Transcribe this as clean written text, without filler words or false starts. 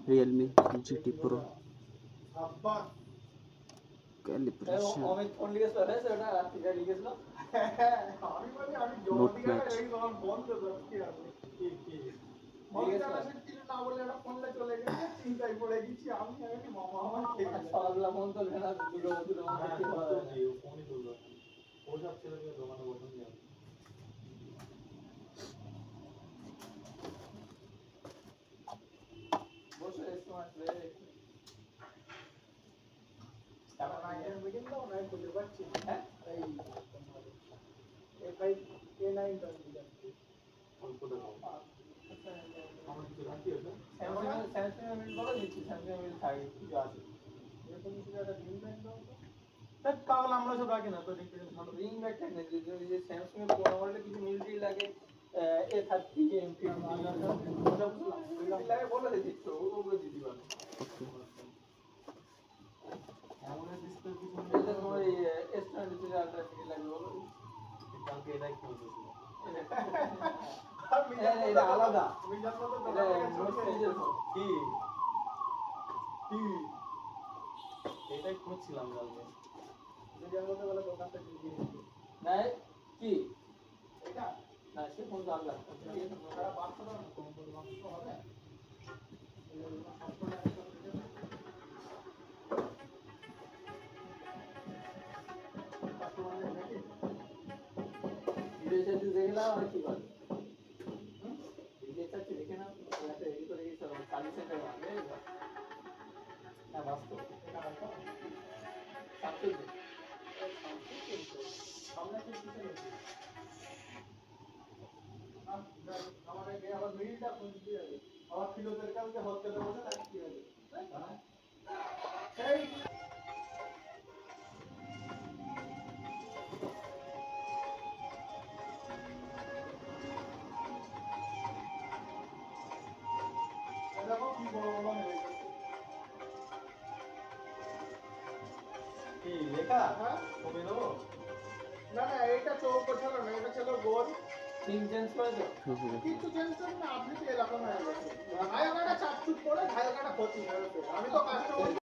Realme GT Pro calibration Note Match পাগল আমরা সব রাখি না তো রিং ব্যাগ কেন যে স্যামসাং এর পুরো মডেলে কিছু মিলিটারি লাগে A30 M50 লাগে বলে দিচ্ছ ওগুলো দিতে পারো এমন ডিসপ্লে কিছু এটা তোমার এই S23 আলট্রা ফিট লাগবে বলো কালকে এটাই কিনতেছি এটা আলাদা তুমি জানো তো এটা নোট সিরিজের কি কি এটাই খুঁজছিলাম কালকে নিজের মতো বলে দোকান থেকে কিনে না কি এটা না সে কোন দাম লাগবে এটা সারা 500 টাকা কম করে 500 হবে ভিডিও চাইতে দেখলাম আর কি বল ভিডিও চাইতে দেখে না এটা এডিট করে গেছে 40 সেকেন্ড লাগবে না বাস্তব এটা বাস্তব সাবজেক্ট আমরা কি শিখে নিয়েছি আমাদের যে আবার মিলটা কোন দিকে যাবে আবার ফিলোদের কাছে হতে বসে তাকে কি হবে সেই দেখো কি বড় বড় মেরে কি লেখা হ্যাঁ কমে দেবো না না এটা চৌকো ছিল না এটা ছিল গোল তিন চেঞ্জ করেছো কিছু চেঞ্জ করে না আপনি তো এরকম হয়ে গেছে ঘায়কাটা চাপচুপ করে ঘায়কাটা ক্ষতি হয়েছে আমি তো কাস্টমার